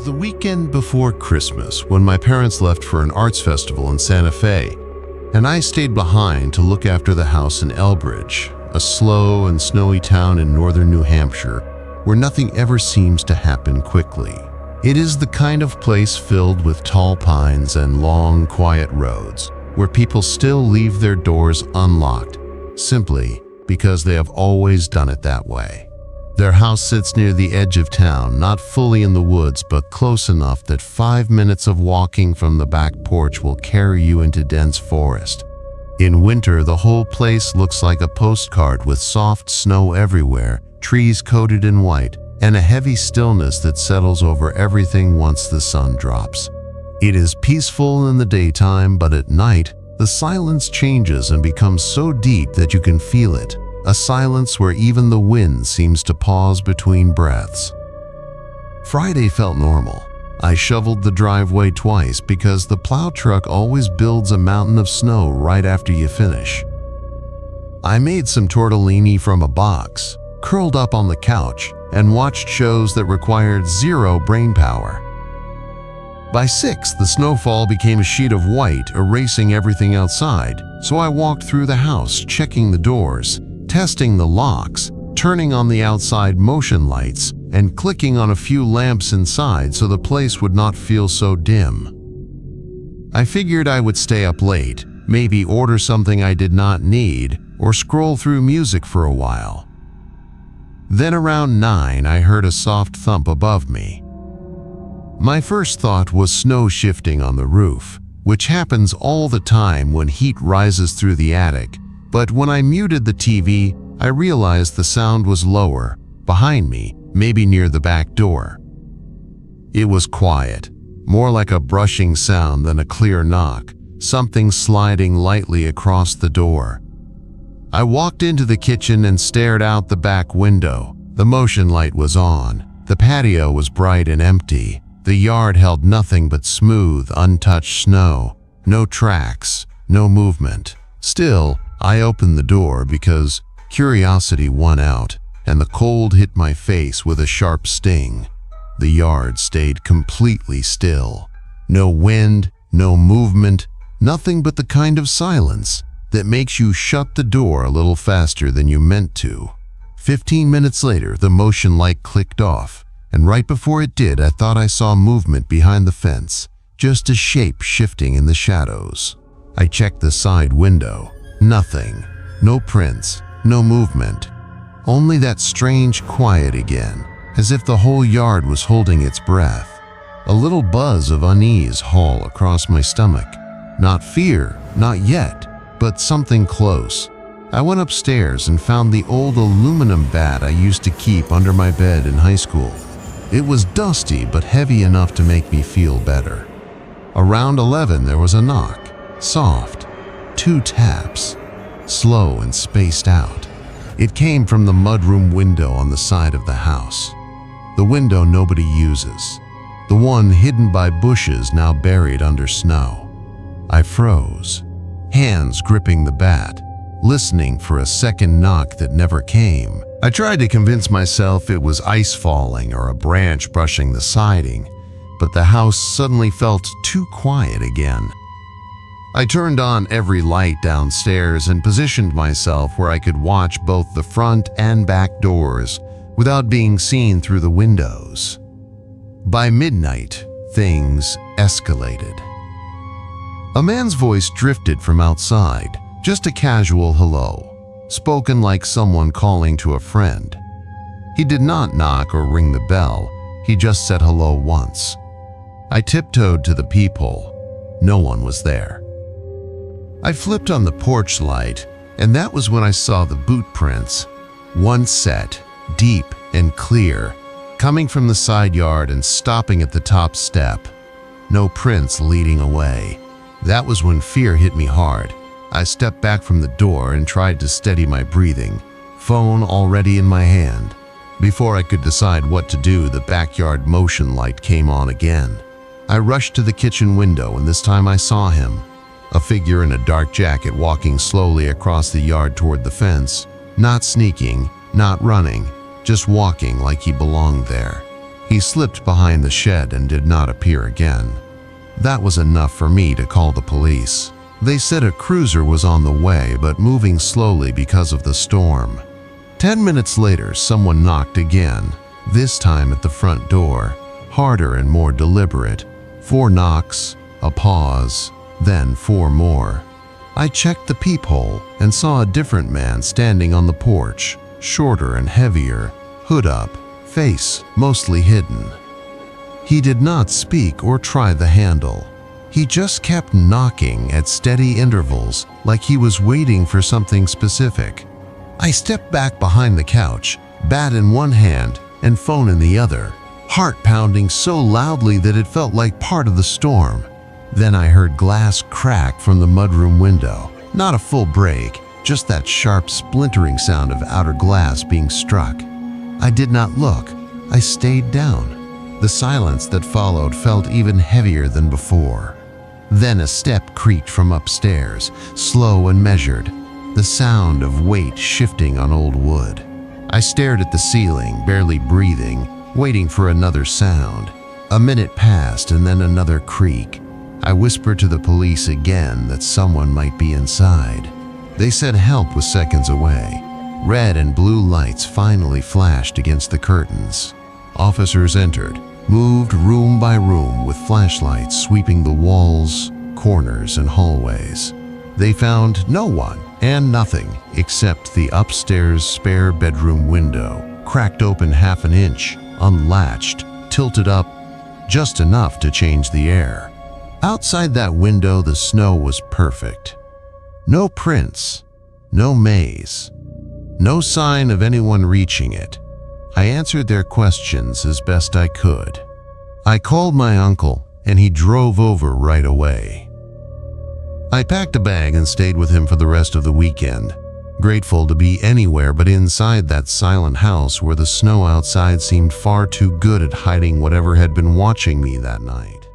the weekend before Christmas when my parents left for an arts festival in Santa Fe, and I stayed behind to look after the house in Elbridge, a slow and snowy town in northern New Hampshire where nothing ever seems to happen quickly. It is the kind of place filled with tall pines and long, quiet roads where people still leave their doors unlocked simply because they have always done it that way. Their house sits near the edge of town, not fully in the woods, but close enough that 5 minutes of walking from the back porch will carry you into dense forest. In winter, the whole place looks like a postcard with soft snow everywhere, trees coated in white, and a heavy stillness that settles over everything once the sun drops. It is peaceful in the daytime, but at night, the silence changes and becomes so deep that you can feel it. A silence where even the wind seems to pause between breaths. Friday felt normal. I shoveled the driveway twice because the plow truck always builds a mountain of snow right after you finish. I made some tortellini from a box, curled up on the couch, and watched shows that required zero brain power. By 6, the snowfall became a sheet of white, erasing everything outside, so I walked through the house, checking the doors, testing the locks, turning on the outside motion lights, and clicking on a few lamps inside so the place would not feel so dim. I figured I would stay up late, maybe order something I did not need, or scroll through music for a while. Then around 9, I heard a soft thump above me. My first thought was snow shifting on the roof, which happens all the time when heat rises through the attic. But when I muted the TV, I realized the sound was lower, behind me, maybe near the back door. It was quiet, more like a brushing sound than a clear knock, something sliding lightly across the door. I walked into the kitchen and stared out the back window. The motion light was on. The patio was bright and empty. The yard held nothing but smooth, untouched snow. No tracks, no movement. Still, I opened the door because curiosity won out, and the cold hit my face with a sharp sting. The yard stayed completely still. No wind, no movement, nothing but the kind of silence that makes you shut the door a little faster than you meant to. 15 minutes later, the motion light clicked off, and right before it did, I thought I saw movement behind the fence, just a shape shifting in the shadows. I checked the side window. Nothing. No prints. No movement. Only that strange quiet again, as if the whole yard was holding its breath. A little buzz of unease hauled across my stomach. Not fear, not yet, but something close. I went upstairs and found the old aluminum bat I used to keep under my bed in high school. It was dusty but heavy enough to make me feel better. Around 11, there was a knock. Soft. 2 taps. Slow and spaced out. It came from the mudroom window on the side of the house. The window nobody uses. The one hidden by bushes now buried under snow. I froze, hands gripping the bat, listening for a second knock that never came. I tried to convince myself it was ice falling or a branch brushing the siding, but the house suddenly felt too quiet again. I turned on every light downstairs and positioned myself where I could watch both the front and back doors without being seen through the windows. By midnight, things escalated. A man's voice drifted from outside, just a casual hello, spoken like someone calling to a friend. He did not knock or ring the bell, he just said hello once. I tiptoed to the peephole. No one was there. I flipped on the porch light, and that was when I saw the boot prints. One set, deep and clear, coming from the side yard and stopping at the top step. No prints leading away. That was when fear hit me hard. I stepped back from the door and tried to steady my breathing, phone already in my hand. Before I could decide what to do, the backyard motion light came on again. I rushed to the kitchen window, and this time I saw him. A figure in a dark jacket walking slowly across the yard toward the fence. Not sneaking, not running, just walking like he belonged there. He slipped behind the shed and did not appear again. That was enough for me to call the police. They said a cruiser was on the way but moving slowly because of the storm. 10 minutes later, someone knocked again, this time at the front door, harder and more deliberate. 4 knocks, a pause, then 4 more. I checked the peephole and saw a different man standing on the porch, shorter and heavier, hood up, face mostly hidden. He did not speak or try the handle. He just kept knocking at steady intervals like he was waiting for something specific. I stepped back behind the couch, bat in one hand and phone in the other, heart pounding so loudly that it felt like part of the storm. Then I heard glass crack from the mudroom window. Not a full break, just that sharp splintering sound of outer glass being struck. I did not look. I stayed down. The silence that followed felt even heavier than before. Then a step creaked from upstairs, slow and measured, the sound of weight shifting on old wood. I stared at the ceiling, barely breathing, waiting for another sound. A minute passed and then another creak. I whispered to the police again that someone might be inside. They said help was seconds away. Red and blue lights finally flashed against the curtains. Officers entered, moved room by room with flashlights sweeping the walls, corners, and hallways. They found no one and nothing except the upstairs spare bedroom window, cracked open half an inch, unlatched, tilted up just enough to change the air. Outside that window, the snow was perfect. No prints, no maze, no sign of anyone reaching it. I answered their questions as best I could. I called my uncle, and he drove over right away. I packed a bag and stayed with him for the rest of the weekend, grateful to be anywhere but inside that silent house where the snow outside seemed far too good at hiding whatever had been watching me that night.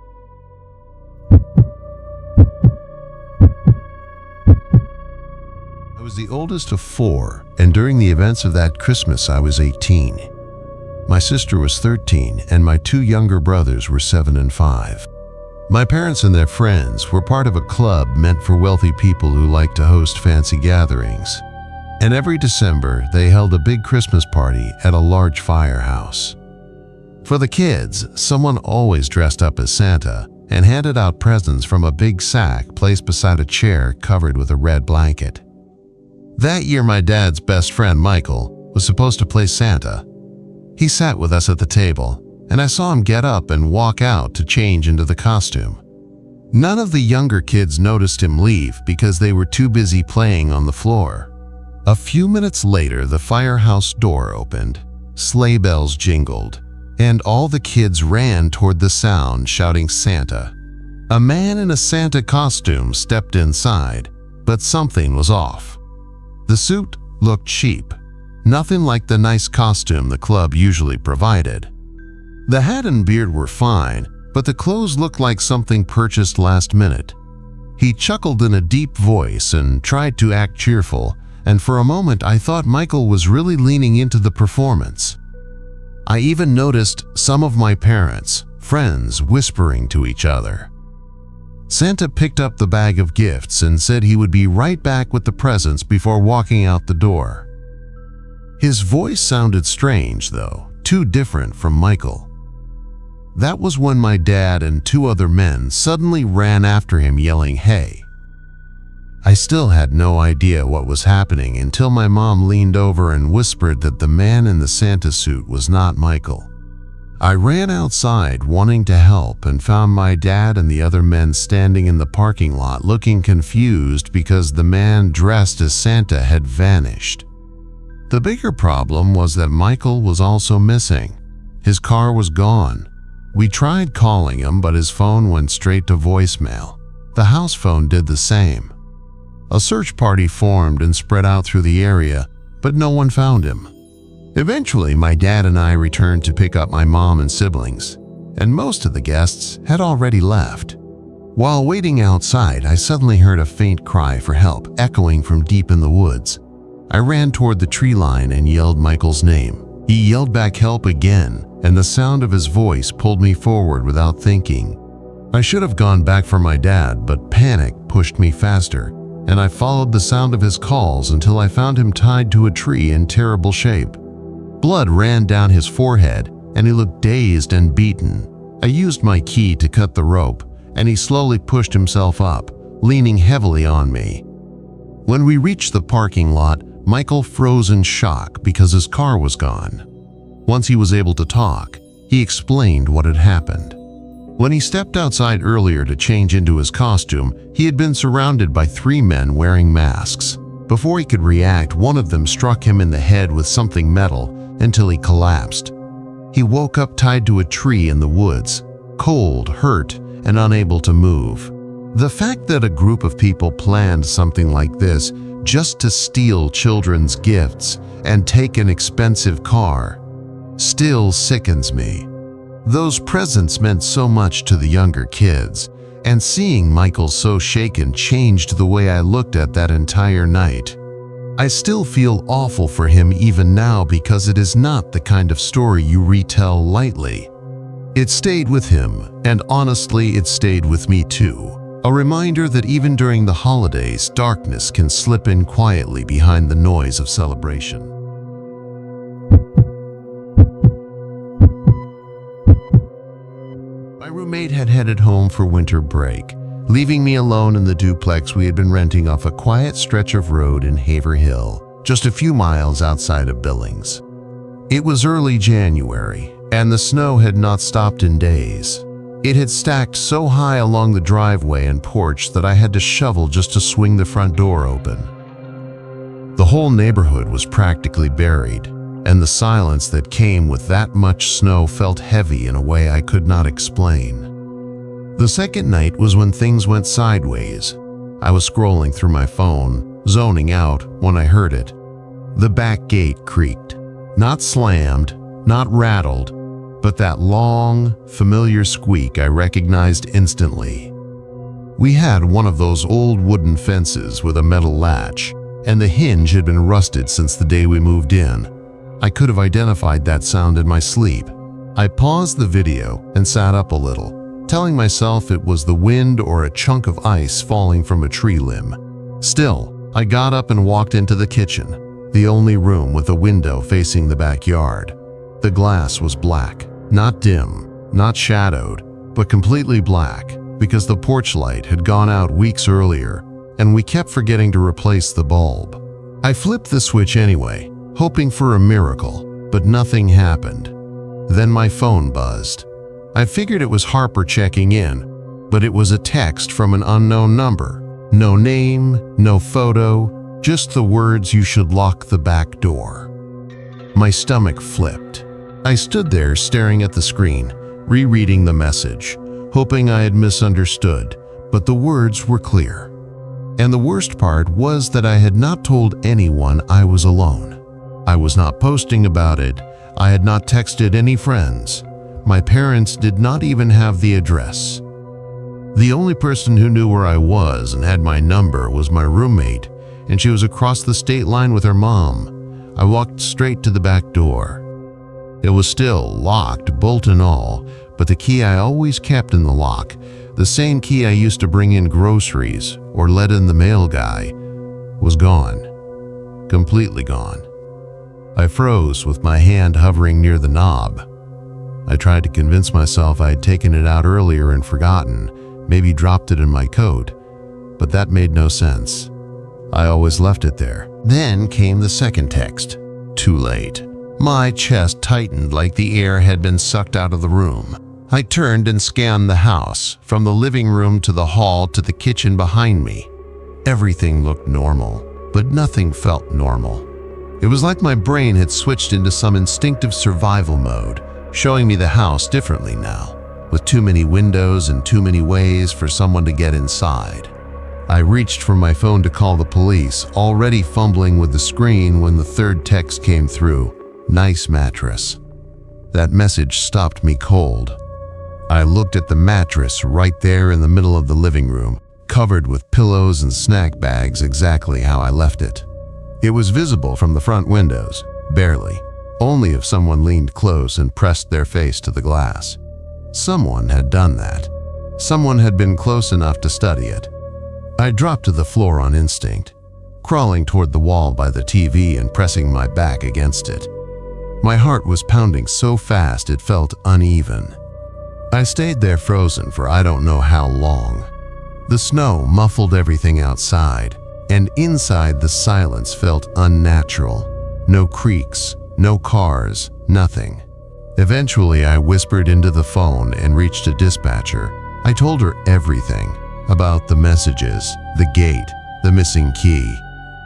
I was the oldest of 4, and during the events of that Christmas I was 18. My sister was 13, and my 2 younger brothers were 7 and 5. My parents and their friends were part of a club meant for wealthy people who like to host fancy gatherings. And every December, they held a big Christmas party at a large firehouse. For the kids, someone always dressed up as Santa and handed out presents from a big sack placed beside a chair covered with a red blanket. That year, my dad's best friend, Michael, was supposed to play Santa. He sat with us at the table, and I saw him get up and walk out to change into the costume. None of the younger kids noticed him leave because they were too busy playing on the floor. A few minutes later, the firehouse door opened, sleigh bells jingled, and all the kids ran toward the sound, shouting Santa. A man in a Santa costume stepped inside, but something was off. The suit looked cheap, nothing like the nice costume the club usually provided. The hat and beard were fine, but the clothes looked like something purchased last minute. He chuckled in a deep voice and tried to act cheerful, and for a moment I thought Michael was really leaning into the performance. I even noticed some of my parents, friends, whispering to each other. Santa picked up the bag of gifts and said he would be right back with the presents before walking out the door. His voice sounded strange, though, too different from Michael. That was when my dad and 2 other men suddenly ran after him yelling, "Hey!" I still had no idea what was happening until my mom leaned over and whispered that the man in the Santa suit was not Michael. I ran outside wanting to help and found my dad and the other men standing in the parking lot looking confused because the man dressed as Santa had vanished. The bigger problem was that Michael was also missing. His car was gone. We tried calling him, but his phone went straight to voicemail. The house phone did the same. A search party formed and spread out through the area, but no one found him. Eventually, my dad and I returned to pick up my mom and siblings, and most of the guests had already left. While waiting outside, I suddenly heard a faint cry for help echoing from deep in the woods. I ran toward the tree line and yelled Michael's name. He yelled back help again, and the sound of his voice pulled me forward without thinking. I should have gone back for my dad, but panic pushed me faster, and I followed the sound of his calls until I found him tied to a tree in terrible shape. Blood ran down his forehead, and he looked dazed and beaten. I used my key to cut the rope, and he slowly pushed himself up, leaning heavily on me. When we reached the parking lot, Michael froze in shock because his car was gone. Once he was able to talk, he explained what had happened. When he stepped outside earlier to change into his costume, he had been surrounded by 3 men wearing masks. Before he could react, one of them struck him in the head with something metal until he collapsed. He woke up tied to a tree in the woods, cold, hurt, and unable to move. The fact that a group of people planned something like this just to steal children's gifts and take an expensive car still sickens me. Those presents meant so much to the younger kids, and seeing Michael so shaken changed the way I looked at that entire night. I still feel awful for him even now because it is not the kind of story you retell lightly. It stayed with him, and honestly, it stayed with me too. A reminder that even during the holidays, darkness can slip in quietly behind the noise of celebration. My roommate had headed home for winter break, leaving me alone in the duplex we had been renting off a quiet stretch of road in Haverhill, just a few miles outside of Billings. It was early January, and the snow had not stopped in days. It had stacked so high along the driveway and porch that I had to shovel just to swing the front door open. The whole neighborhood was practically buried, and the silence that came with that much snow felt heavy in a way I could not explain. The second night was when things went sideways. I was scrolling through my phone, zoning out, when I heard it. The back gate creaked. Not slammed, not rattled, but that long, familiar squeak I recognized instantly. We had one of those old wooden fences with a metal latch, and the hinge had been rusted since the day we moved in. I could have identified that sound in my sleep. I paused the video and sat up a little, telling myself it was the wind or a chunk of ice falling from a tree limb. Still, I got up and walked into the kitchen, the only room with a window facing the backyard. The glass was black. Not dim, not shadowed, but completely black because the porch light had gone out weeks earlier and we kept forgetting to replace the bulb. I flipped the switch anyway, hoping for a miracle, but nothing happened. Then my phone buzzed. I figured it was Harper checking in, but it was a text from an unknown number. No name, no photo, just the words, "You should lock the back door." My stomach flipped. I stood there staring at the screen, rereading the message, hoping I had misunderstood, but the words were clear. And the worst part was that I had not told anyone I was alone. I was not posting about it. I had not texted any friends. My parents did not even have the address. The only person who knew where I was and had my number was my roommate, and she was across the state line with her mom. I walked straight to the back door. It was still locked, bolt and all, but the key I always kept in the lock, the same key I used to bring in groceries or let in the mail guy, was gone. Completely gone. I froze with my hand hovering near the knob. I tried to convince myself I had taken it out earlier and forgotten, maybe dropped it in my coat, but that made no sense. I always left it there. Then came the second text. Too late. My chest tightened like the air had been sucked out of the room. I turned and scanned the house, from the living room to the hall to the kitchen behind me. Everything looked normal, but nothing felt normal. It was like my brain had switched into some instinctive survival mode, showing me the house differently now, with too many windows and too many ways for someone to get inside. I reached for my phone to call the police, already fumbling with the screen when the third text came through. Nice mattress. That message stopped me cold. I looked at the mattress right there in the middle of the living room, covered with pillows and snack bags exactly how I left it. It was visible from the front windows, barely, only if someone leaned close and pressed their face to the glass. Someone had done that. Someone had been close enough to study it. I dropped to the floor on instinct, crawling toward the wall by the TV and pressing my back against it. My heart was pounding so fast it felt uneven. I stayed there frozen for I don't know how long. The snow muffled everything outside, and inside the silence felt unnatural. No creaks, no cars, nothing. Eventually, I whispered into the phone and reached a dispatcher. I told her everything about the messages, the gate, the missing key.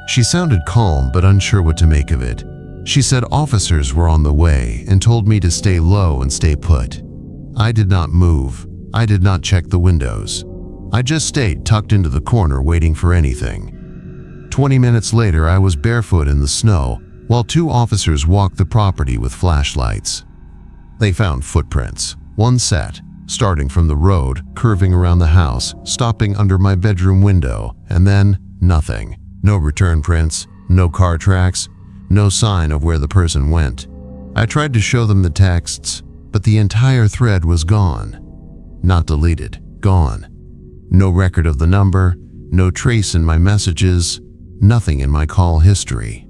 She sounded calm but unsure what to make of it. She said officers were on the way and told me to stay low and stay put. I did not move. I did not check the windows. I just stayed tucked into the corner waiting for anything. 20 minutes later, I was barefoot in the snow while two officers walked the property with flashlights. They found footprints, one set, starting from the road, curving around the house, stopping under my bedroom window, and then nothing. No return prints, no car tracks, no sign of where the person went. I tried to show them the texts, but the entire thread was gone. Not deleted, gone. No record of the number, no trace in my messages, nothing in my call history.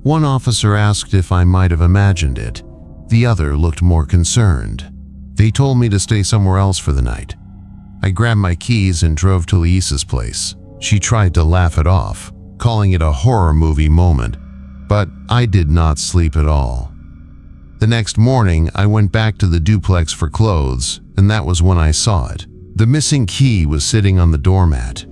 One officer asked if I might have imagined it. The other looked more concerned. They told me to stay somewhere else for the night. I grabbed my keys and drove to Lisa's place. She tried to laugh it off, calling it a horror movie moment, but I did not sleep at all. The next morning, I went back to the duplex for clothes, and that was when I saw it. The missing key was sitting on the doormat.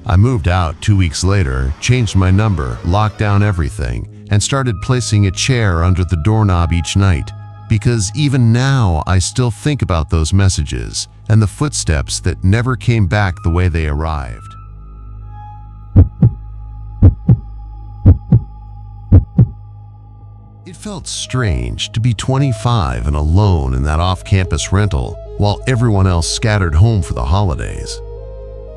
I moved out 2 weeks later, changed my number, locked down everything, and started placing a chair under the doorknob each night, because even now I still think about those messages and the footsteps that never came back the way they arrived. It felt strange to be 25 and alone in that off-campus rental while everyone else scattered home for the holidays.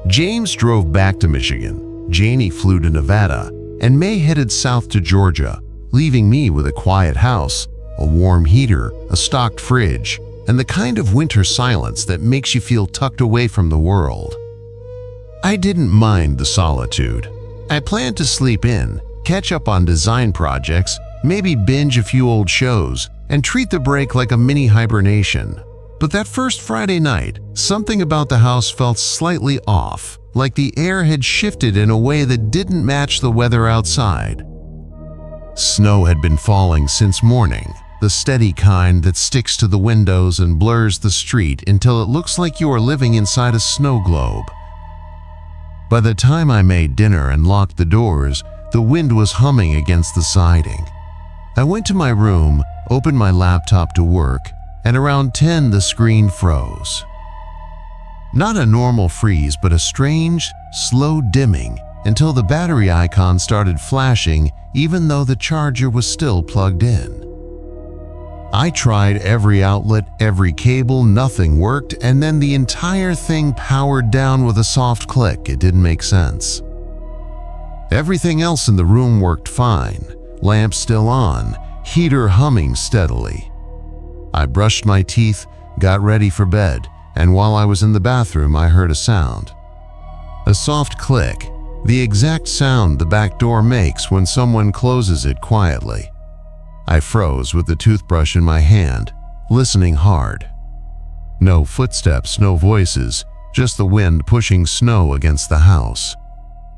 James drove back to Michigan, Janie flew to Nevada, and May headed south to Georgia, leaving me with a quiet house, a warm heater, a stocked fridge, and the kind of winter silence that makes you feel tucked away from the world. I didn't mind the solitude. I planned to sleep in, catch up on design projects, maybe binge a few old shows, and treat the break like a mini hibernation. But that first Friday night, something about the house felt slightly off, like the air had shifted in a way that didn't match the weather outside. Snow had been falling since morning, the steady kind that sticks to the windows and blurs the street until it looks like you are living inside a snow globe. By the time I made dinner and locked the doors, the wind was humming against the siding. I went to my room, opened my laptop to work, and around 10 the screen froze. Not a normal freeze, but a strange, slow dimming until the battery icon started flashing even though the charger was still plugged in. I tried every outlet, every cable, nothing worked, and then the entire thing powered down with a soft click. It didn't make sense. Everything else in the room worked fine, lamp still on, heater humming steadily. I brushed my teeth, got ready for bed, and while I was in the bathroom, I heard a sound. A soft click, the exact sound the back door makes when someone closes it quietly. I froze with the toothbrush in my hand, listening hard. No footsteps, no voices, just the wind pushing snow against the house.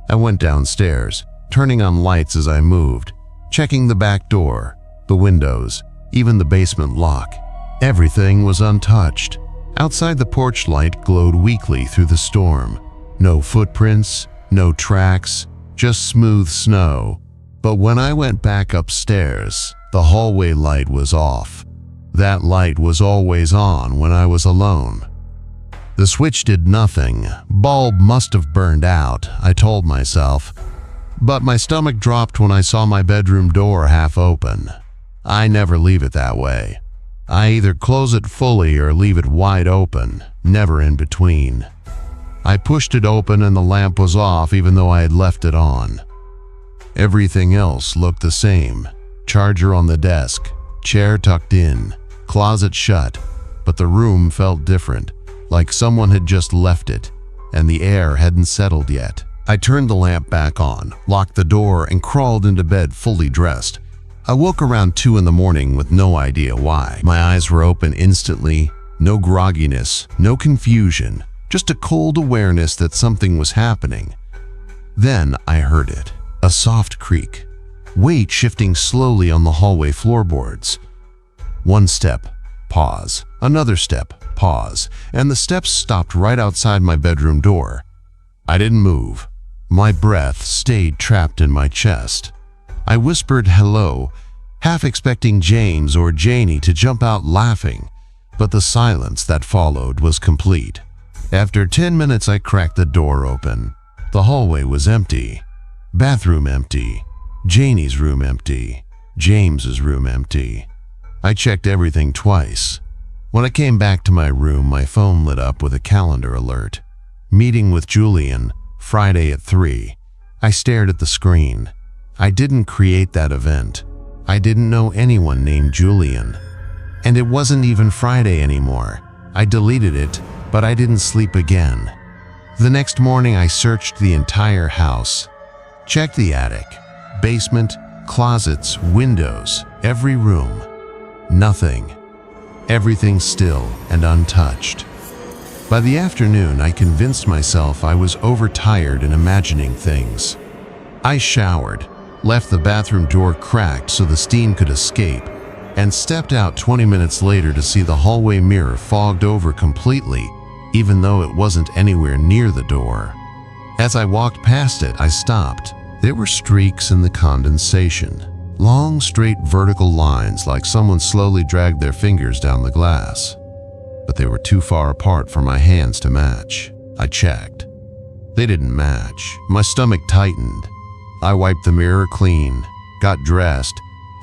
I went downstairs, turning on lights as I moved, checking the back door, the windows, even the basement lock. Everything was untouched. Outside, the porch light glowed weakly through the storm. No footprints, no tracks, just smooth snow. But when I went back upstairs, the hallway light was off. That light was always on when I was alone. The switch did nothing. Bulb must have burned out, I told myself. But my stomach dropped when I saw my bedroom door half open. I never leave it that way. I either close it fully or leave it wide open, never in between. I pushed it open and the lamp was off even though I had left it on. Everything else looked the same. charger on the desk, chair tucked in, closet shut, but the room felt different, like someone had just left it, and the air hadn't settled yet. I turned the lamp back on, locked the door, and crawled into bed fully dressed. I woke around 2 in the morning with no idea why. My eyes were open instantly, no grogginess, no confusion, just a cold awareness that something was happening. Then I heard it, a soft creak, weight shifting slowly on the hallway floorboards. One step, pause, another step, pause, and the steps stopped right outside my bedroom door. I didn't move. My breath stayed trapped in my chest. I whispered hello, half expecting James or Janie to jump out laughing, but the silence that followed was complete. After 10 minutes, I cracked the door open. The hallway was empty. Bathroom empty. Janie's room empty. James's room empty. I checked everything twice. When I came back to my room, my phone lit up with a calendar alert. Meeting with Julian, Friday at 3. I stared at the screen. I didn't create that event. I didn't know anyone named Julian. And it wasn't even Friday anymore. I deleted it, but I didn't sleep again. The next morning, I searched the entire house. Checked the attic, basement, closets, windows, every room. Nothing. Everything still and untouched. By the afternoon, I convinced myself I was overtired and imagining things. I showered, left the bathroom door cracked so the steam could escape, and stepped out 20 minutes later to see the hallway mirror fogged over completely, even though it wasn't anywhere near the door. As I walked past it, I stopped. There were streaks in the condensation. Long, straight vertical lines like someone slowly dragged their fingers down the glass. But they were too far apart for my hands to match. I checked. They didn't match. My stomach tightened. I wiped the mirror clean, got dressed,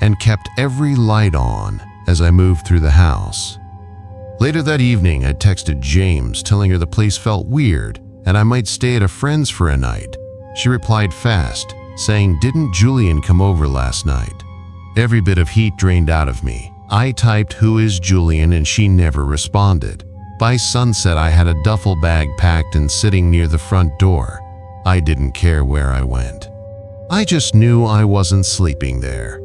and kept every light on as I moved through the house. Later that evening, I texted James telling her the place felt weird and I might stay at a friend's for a night. She replied fast, saying, "Didn't Julian come over last night?" Every bit of heat drained out of me. I typed, "Who is Julian?" and she never responded. By sunset, I had a duffel bag packed and sitting near the front door. I didn't care where I went. I just knew I wasn't sleeping there.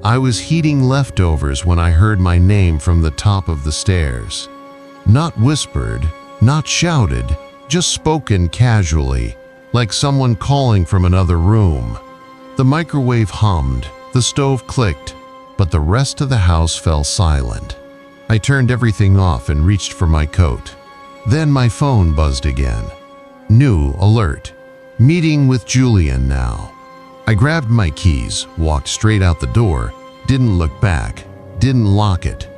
I was heating leftovers when I heard my name from the top of the stairs. Not whispered, not shouted, just spoken casually, like someone calling from another room. The microwave hummed, the stove clicked, but the rest of the house fell silent. I turned everything off and reached for my coat. Then my phone buzzed again. New alert. Meeting with Julian now. I grabbed my keys, walked straight out the door, didn't look back, didn't lock it,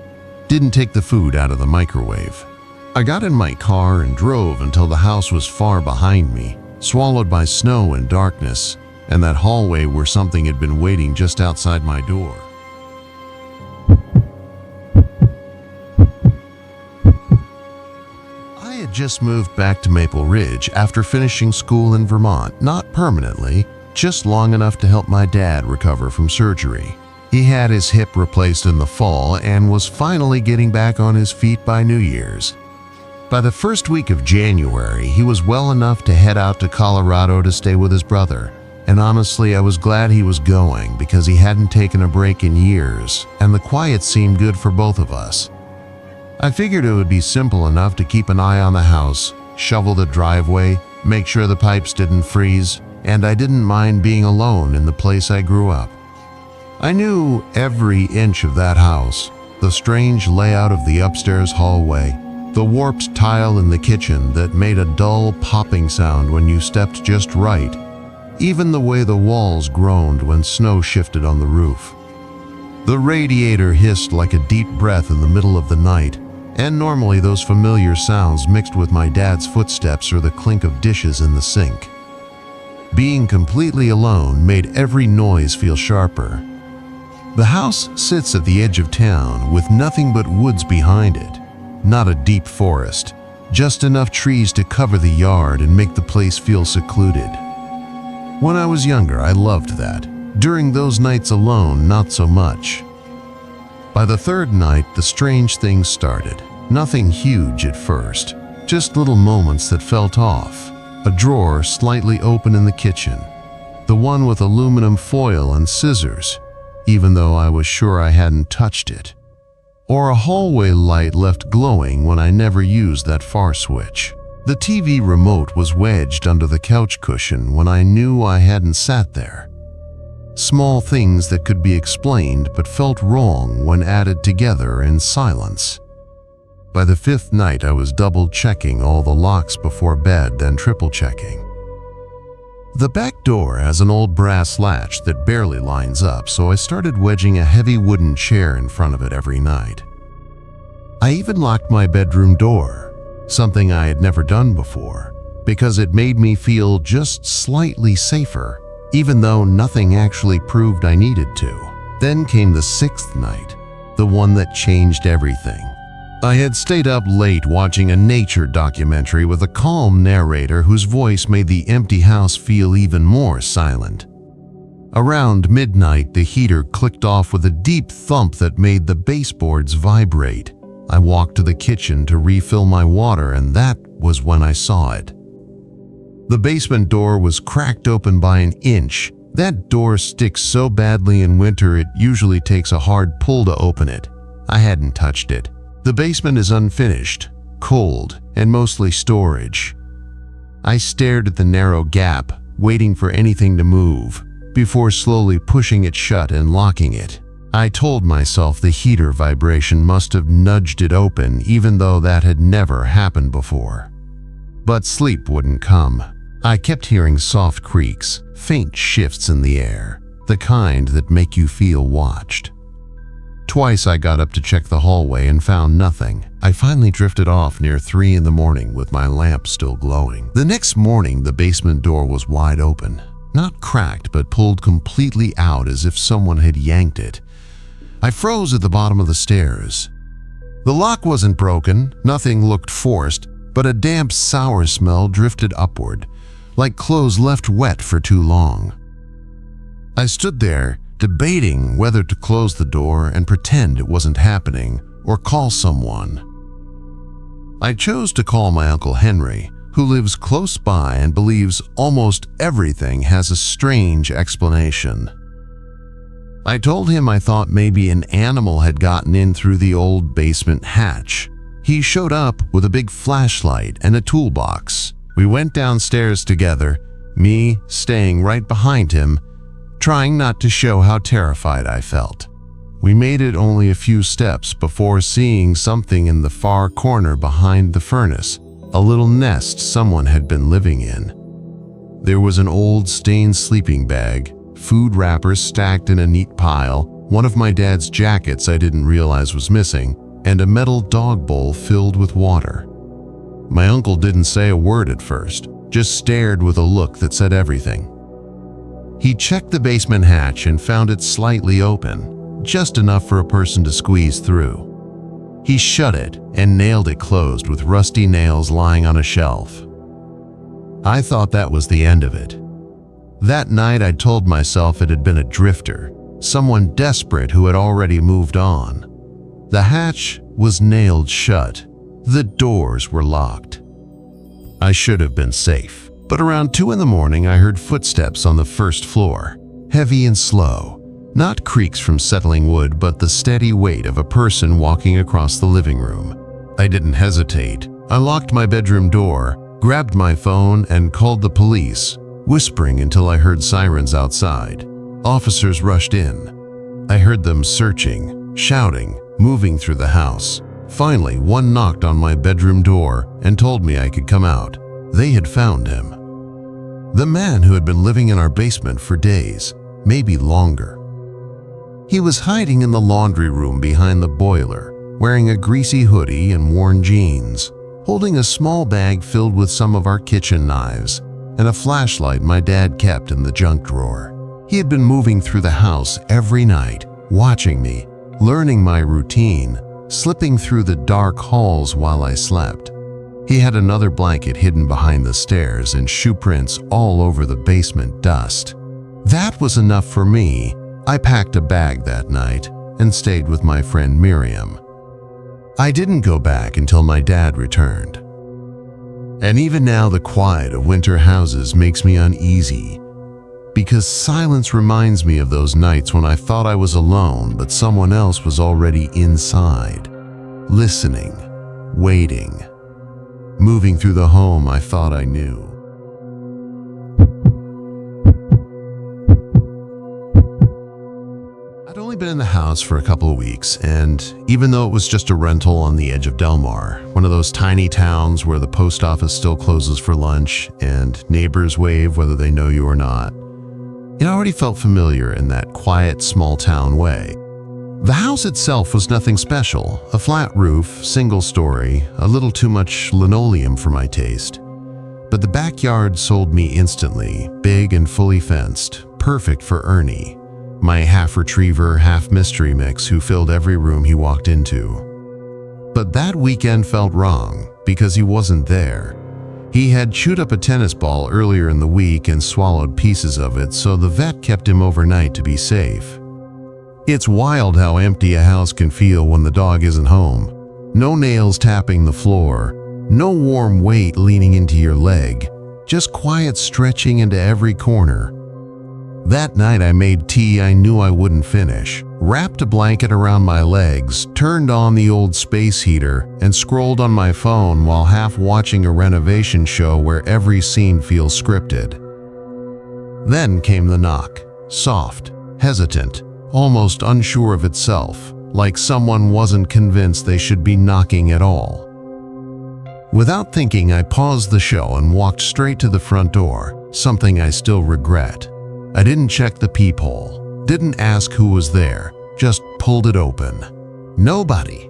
didn't take the food out of the microwave. I got in my car and drove until the house was far behind me, swallowed by snow and darkness, and that hallway where something had been waiting just outside my door. I had just moved back to Maple Ridge after finishing school in Vermont, not permanently, just long enough to help my dad recover from surgery. He had his hip replaced in the fall and was finally getting back on his feet by New Year's. By the first week of January, he was well enough to head out to Colorado to stay with his brother. And honestly, I was glad he was going because he hadn't taken a break in years, and the quiet seemed good for both of us. I figured it would be simple enough to keep an eye on the house, shovel the driveway, make sure the pipes didn't freeze, and I didn't mind being alone in the place I grew up. I knew every inch of that house, the strange layout of the upstairs hallway, the warped tile in the kitchen that made a dull popping sound when you stepped just right, even the way the walls groaned when snow shifted on the roof. The radiator hissed like a deep breath in the middle of the night, and normally those familiar sounds mixed with my dad's footsteps or the clink of dishes in the sink. Being completely alone made every noise feel sharper. The house sits at the edge of town with nothing but woods behind it. Not a deep forest, just enough trees to cover the yard and make the place feel secluded. When I was younger, I loved that. During those nights alone, not so much. By the third night, the strange things started. Nothing huge at first, just little moments that felt off. A drawer slightly open in the kitchen, the one with aluminum foil and scissors, even though I was sure I hadn't touched it. Or a hallway light left glowing when I never used that far switch. The TV remote was wedged under the couch cushion when I knew I hadn't sat there. Small things that could be explained but felt wrong when added together in silence. By the fifth night, I was double-checking all the locks before bed, then triple-checking. The back door has an old brass latch that barely lines up, so I started wedging a heavy wooden chair in front of it every night. I even locked my bedroom door, something I had never done before, because it made me feel just slightly safer, even though nothing actually proved I needed to. Then came the sixth night, the one that changed everything. I had stayed up late watching a nature documentary with a calm narrator whose voice made the empty house feel even more silent. Around midnight, the heater clicked off with a deep thump that made the baseboards vibrate. I walked to the kitchen to refill my water, and that was when I saw it. The basement door was cracked open by an inch. That door sticks so badly in winter it usually takes a hard pull to open it. I hadn't touched it. The basement is unfinished, cold, and mostly storage. I stared at the narrow gap, waiting for anything to move, before slowly pushing it shut and locking it. I told myself the heater vibration must have nudged it open, even though that had never happened before. But sleep wouldn't come. I kept hearing soft creaks, faint shifts in the air, the kind that make you feel watched. Twice I got up to check the hallway and found nothing. I finally drifted off near 3 in the morning with my lamp still glowing. The next morning, the basement door was wide open. Not cracked, but pulled completely out as if someone had yanked it. I froze at the bottom of the stairs. The lock wasn't broken, nothing looked forced, but a damp, sour smell drifted upward, like clothes left wet for too long. I stood there, debating whether to close the door and pretend it wasn't happening or call someone. I chose to call my Uncle Henry, who lives close by and believes almost everything has a strange explanation. I told him I thought maybe an animal had gotten in through the old basement hatch. He showed up with a big flashlight and a toolbox. We went downstairs together, me staying right behind him, trying not to show how terrified I felt. We made it only a few steps before seeing something in the far corner behind the furnace, a little nest someone had been living in. There was an old stained sleeping bag, food wrappers stacked in a neat pile, one of my dad's jackets I didn't realize was missing, and a metal dog bowl filled with water. My uncle didn't say a word at first, just stared with a look that said everything. He checked the basement hatch and found it slightly open, just enough for a person to squeeze through. He shut it and nailed it closed with rusty nails lying on a shelf. I thought that was the end of it. That night I told myself it had been a drifter, someone desperate who had already moved on. The hatch was nailed shut. The doors were locked. I should have been safe. But around 2 in the morning, I heard footsteps on the first floor, heavy and slow. Not creaks from settling wood, but the steady weight of a person walking across the living room. I didn't hesitate. I locked my bedroom door, grabbed my phone, and called the police, whispering until I heard sirens outside. Officers rushed in. I heard them searching, shouting, moving through the house. Finally, one knocked on my bedroom door and told me I could come out. They had found him. The man who had been living in our basement for days, maybe longer. He was hiding in the laundry room behind the boiler, wearing a greasy hoodie and worn jeans, holding a small bag filled with some of our kitchen knives and a flashlight my dad kept in the junk drawer. He had been moving through the house every night, watching me, learning my routine, slipping through the dark halls while I slept. He had another blanket hidden behind the stairs and shoe prints all over the basement dust. That was enough for me. I packed a bag that night and stayed with my friend Miriam. I didn't go back until my dad returned. And even now, the quiet of winter houses makes me uneasy, because silence reminds me of those nights when I thought I was alone, but someone else was already inside, listening, waiting, moving through the home I thought I knew. I'd only been in the house for a couple of weeks, and even though it was just a rental on the edge of Delmar, one of those tiny towns where the post office still closes for lunch and neighbors wave whether they know you or not, it already felt familiar in that quiet, small-town way. The house itself was nothing special, a flat roof, single story, a little too much linoleum for my taste. But the backyard sold me instantly, big and fully fenced, perfect for Ernie, my half-retriever, half-mystery mix who filled every room he walked into. But that weekend felt wrong because he wasn't there. He had chewed up a tennis ball earlier in the week and swallowed pieces of it, so the vet kept him overnight to be safe. It's wild how empty a house can feel when the dog isn't home. No nails tapping the floor, no warm weight leaning into your leg, just quiet stretching into every corner. That night I made tea I knew I wouldn't finish, wrapped a blanket around my legs, turned on the old space heater, and scrolled on my phone while half watching a renovation show where every scene feels scripted. Then came the knock, soft, hesitant, almost unsure of itself, like someone wasn't convinced they should be knocking at all. Without thinking, I paused the show and walked straight to the front door, something I still regret. I didn't check the peephole, didn't ask who was there, just pulled it open. Nobody.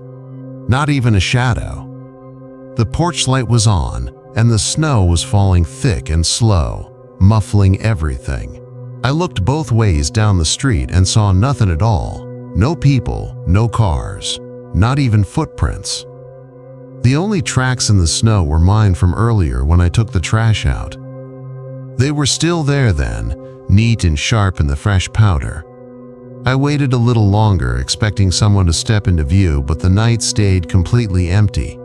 Not even a shadow. The porch light was on, and the snow was falling thick and slow, muffling everything. I looked both ways down the street and saw nothing at all. No people, no cars, not even footprints. The only tracks in the snow were mine from earlier when I took the trash out. They were still there then, neat and sharp in the fresh powder. I waited a little longer, expecting someone to step into view, but the night stayed completely empty.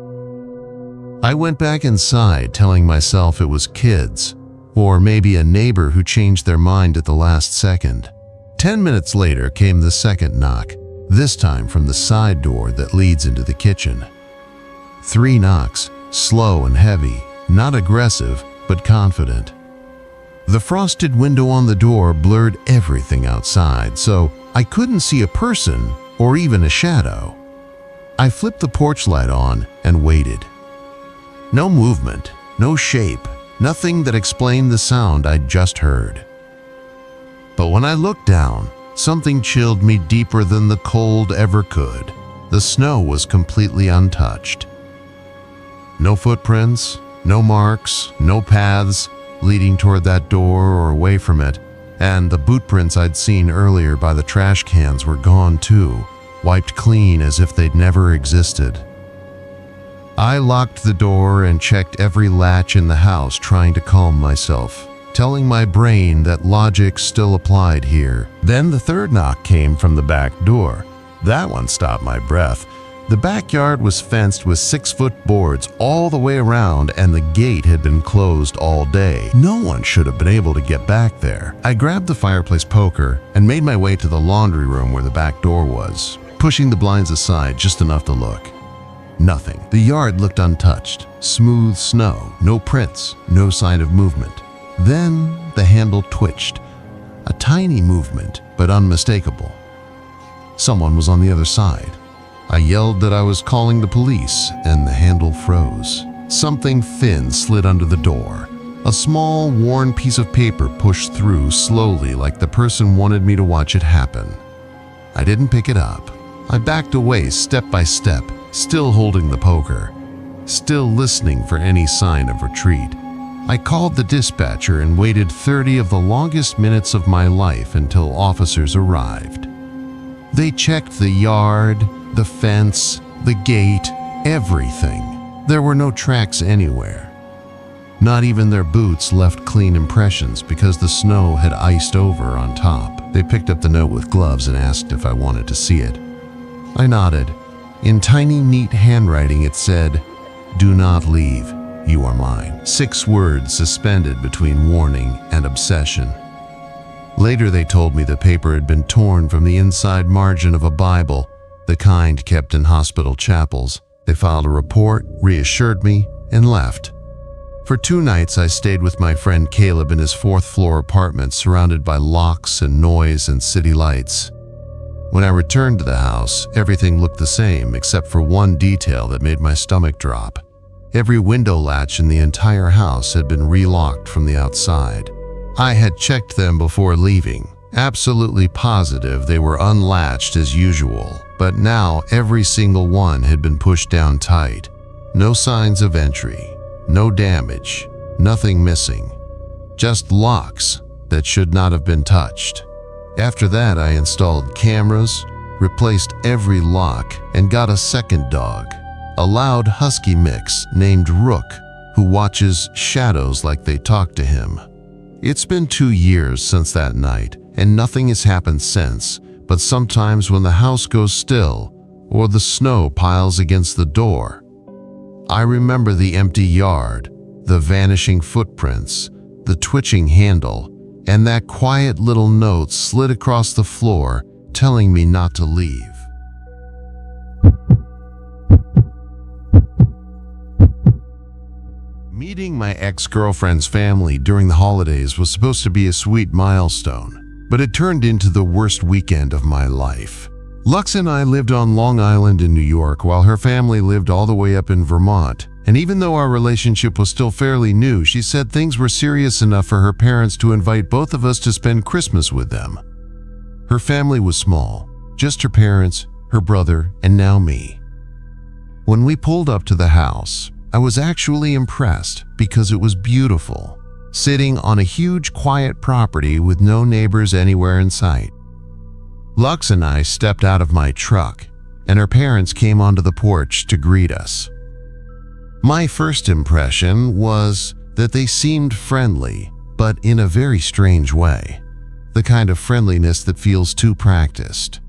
I went back inside, telling myself it was kids, or maybe a neighbor who changed their mind at the last second. 10 minutes later came the second knock, this time from the side door that leads into the kitchen. 3 knocks, slow and heavy, not aggressive, but confident. The frosted window on the door blurred everything outside, so I couldn't see a person or even a shadow. I flipped the porch light on and waited. No movement, no shape, nothing that explained the sound I'd just heard. But when I looked down, something chilled me deeper than the cold ever could. The snow was completely untouched. No footprints, no marks, no paths leading toward that door or away from it, and the boot prints I'd seen earlier by the trash cans were gone too, wiped clean as if they'd never existed. I locked the door and checked every latch in the house, trying to calm myself, telling my brain that logic still applied here. Then the third knock came from the back door. That one stopped my breath. The backyard was fenced with 6-foot boards all the way around, and the gate had been closed all day. No one should have been able to get back there. I grabbed the fireplace poker and made my way to the laundry room where the back door was, pushing the blinds aside just enough to look. Nothing. The yard looked untouched. Smooth snow, no prints, no sign of movement. Then the handle twitched. A tiny movement, but unmistakable. Someone was on the other side. I yelled that I was calling the police, and the handle froze. Something thin slid under the door. A small, worn piece of paper pushed through slowly, like the person wanted me to watch it happen. I didn't pick it up. I backed away step by step, still holding the poker, still listening for any sign of retreat. I called the dispatcher and waited 30 of the longest minutes of my life until officers arrived. They checked the yard, the fence, the gate, everything. There were no tracks anywhere. Not even their boots left clean impressions because the snow had iced over on top. They picked up the note with gloves and asked if I wanted to see it. I nodded. In tiny, neat handwriting it said, "Do not leave, you are mine." 6 words suspended between warning and obsession. Later they told me the paper had been torn from the inside margin of a Bible, the kind kept in hospital chapels. They filed a report, reassured me, and left. For 2 nights I stayed with my friend Caleb in his 4th-floor apartment surrounded by locks and noise and city lights. When I returned to the house, everything looked the same except for one detail that made my stomach drop. Every window latch in the entire house had been relocked from the outside. I had checked them before leaving, absolutely positive they were unlatched as usual, but now every single one had been pushed down tight. No signs of entry, no damage, nothing missing. Just locks that should not have been touched. After that, I installed cameras, replaced every lock, and got a second dog, a loud husky mix named Rook, who watches shadows like they talk to him. It's been 2 years since that night, and nothing has happened since, but sometimes when the house goes still or the snow piles against the door, I remember the empty yard, the vanishing footprints, the twitching handle, and that quiet little note slid across the floor telling me not to leave. Meeting my ex-girlfriend's family during the holidays was supposed to be a sweet milestone, but it turned into the worst weekend of my life. Lux and I lived on Long Island in New York while her family lived all the way up in Vermont, and even though our relationship was still fairly new, she said things were serious enough for her parents to invite both of us to spend Christmas with them. Her family was small, just her parents, her brother, and now me. When we pulled up to the house, I was actually impressed because it was beautiful, sitting on a huge quiet property with no neighbors anywhere in sight. Lux and I stepped out of my truck, and her parents came onto the porch to greet us. My first impression was that they seemed friendly, but in a very strange way, the kind of friendliness that feels too practiced.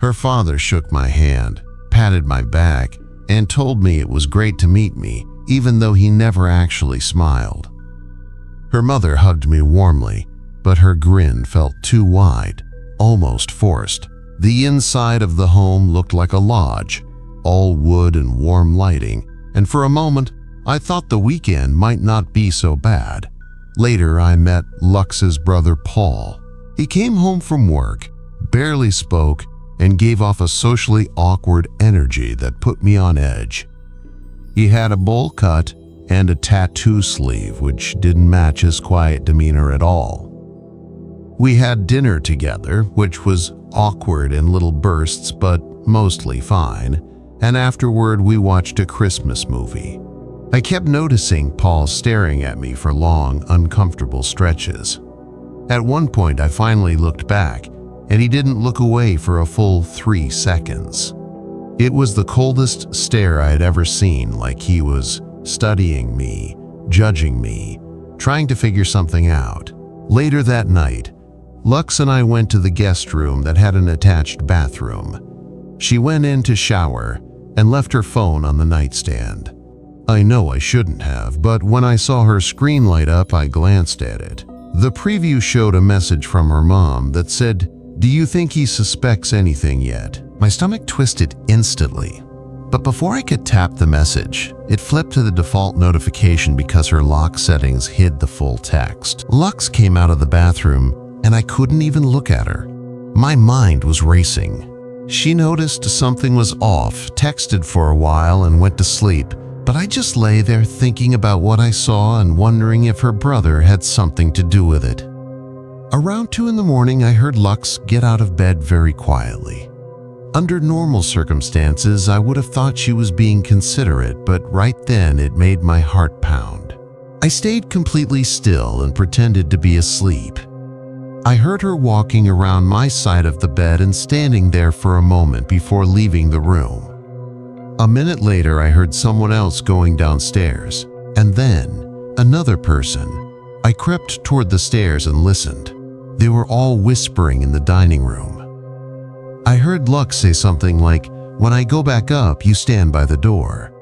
Her father shook my hand, patted my back, and told me it was great to meet me, even though he never actually smiled. Her mother hugged me warmly, but her grin felt too wide, almost forced. The inside of the home looked like a lodge, all wood and warm lighting, and for a moment, I thought the weekend might not be so bad. Later, I met Lux's brother Paul. He came home from work, barely spoke, and gave off a socially awkward energy that put me on edge. He had a bowl cut and a tattoo sleeve, which didn't match his quiet demeanor at all. We had dinner together, which was awkward in little bursts, but mostly fine, and afterward we watched a Christmas movie. I kept noticing Paul staring at me for long, uncomfortable stretches. At one point, I finally looked back, and he didn't look away for a full 3 seconds. It was the coldest stare I had ever seen, like he was studying me, judging me, trying to figure something out. Later that night, Lux and I went to the guest room that had an attached bathroom. She went in to shower and left her phone on the nightstand. I know I shouldn't have, but when I saw her screen light up, I glanced at it. The preview showed a message from her mom that said, "Do you think he suspects anything yet?" My stomach twisted instantly, but before I could tap the message, it flipped to the default notification because her lock settings hid the full text. Lux came out of the bathroom, and I couldn't even look at her. My mind was racing. She noticed something was off, texted for a while, and went to sleep, but I just lay there thinking about what I saw and wondering if her brother had something to do with it. Around 2 in the morning, I heard Lux get out of bed very quietly. Under normal circumstances, I would have thought she was being considerate, but right then it made my heart pound. I stayed completely still and pretended to be asleep. I heard her walking around my side of the bed and standing there for a moment before leaving the room. A minute later, I heard someone else going downstairs, and then Another person. I crept toward the stairs and listened. They were all whispering in the dining room. I heard Lux say something like, "When I go back up, you stand by the door."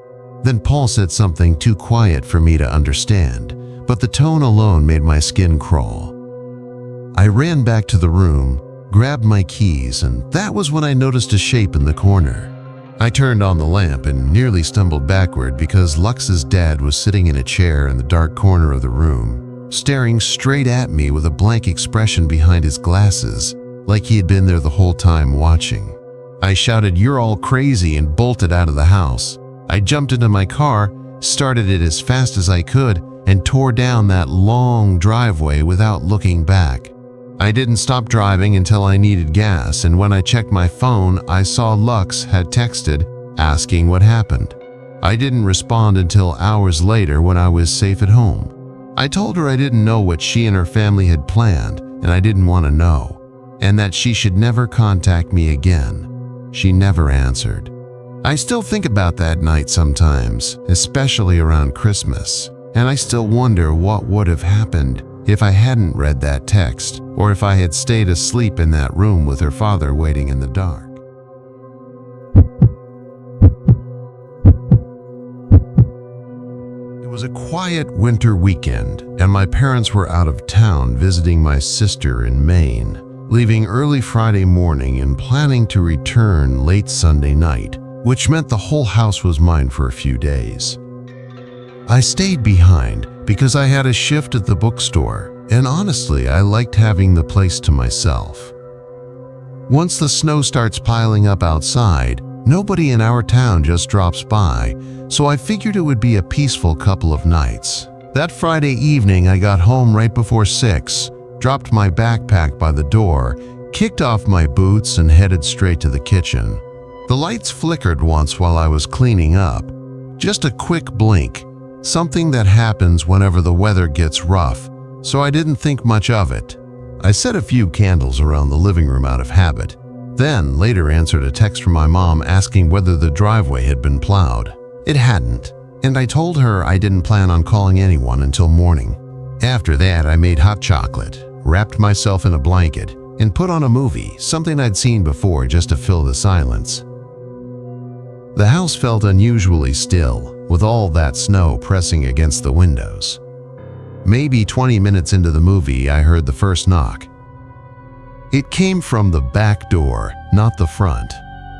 Then Paul said something too quiet for me to understand, but the tone alone made my skin crawl. I ran back to the room, grabbed my keys, and that was when I noticed a shape in the corner. I turned on the lamp and nearly stumbled backward because Lux's dad was sitting in a chair in the dark corner of the room, staring straight at me with a blank expression behind his glasses, like he had been there the whole time watching. I shouted, "You're all crazy," and bolted out of the house. I jumped into my car, started it as fast as I could, and tore down that long driveway without looking back. I didn't stop driving until I needed gas, and when I checked my phone, I saw Lux had texted, asking what happened. I didn't respond until hours later when I was safe at home. I told her I didn't know what she and her family had planned, and I didn't want to know, and that she should never contact me again. She never answered. I still think about that night sometimes, especially around Christmas, and I still wonder what would have happened if I hadn't read that text, or if I had stayed asleep in that room with her father waiting in the dark. It was a quiet winter weekend, and my parents were out of town visiting my sister in Maine, leaving early Friday morning and planning to return late Sunday night, which meant the whole house was mine for a few days. I stayed behind because I had a shift at the bookstore, and honestly, I liked having the place to myself. Once the snow starts piling up outside, nobody in our town just drops by, so I figured it would be a peaceful couple of nights. That Friday evening, I got home right before 6, dropped my backpack by the door, kicked off my boots, and headed straight to the kitchen. The lights flickered once while I was cleaning up. Just a quick blink, something that happens whenever the weather gets rough, so I didn't think much of it. I set a few candles around the living room out of habit, then later answered a text from my mom asking whether the driveway had been plowed. It hadn't, and I told her I didn't plan on calling anyone until morning. After that, I made hot chocolate, wrapped myself in a blanket, and put on a movie, something I'd seen before just to fill the silence. The house felt unusually still, with all that snow pressing against the windows. Maybe 20 minutes into the movie, I heard the first knock. It came from the back door, not the front,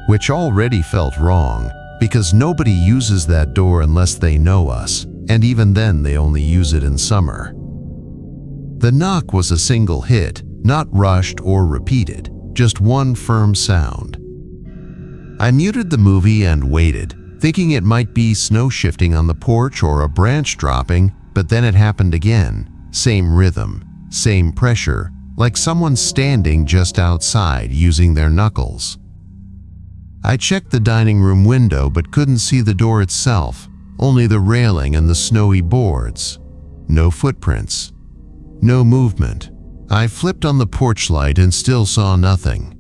which already felt wrong because nobody uses that door unless they know us, and even then they only use it in summer. The knock was a single hit, not rushed or repeated, just one firm sound. I muted the movie and waited, thinking it might be snow shifting on the porch or a branch dropping, but then it happened again. Same rhythm, same pressure, like someone standing just outside using their knuckles. I checked the dining room window but couldn't see the door itself, only the railing and the snowy boards. No footprints. No movement. I flipped on the porch light and still saw nothing.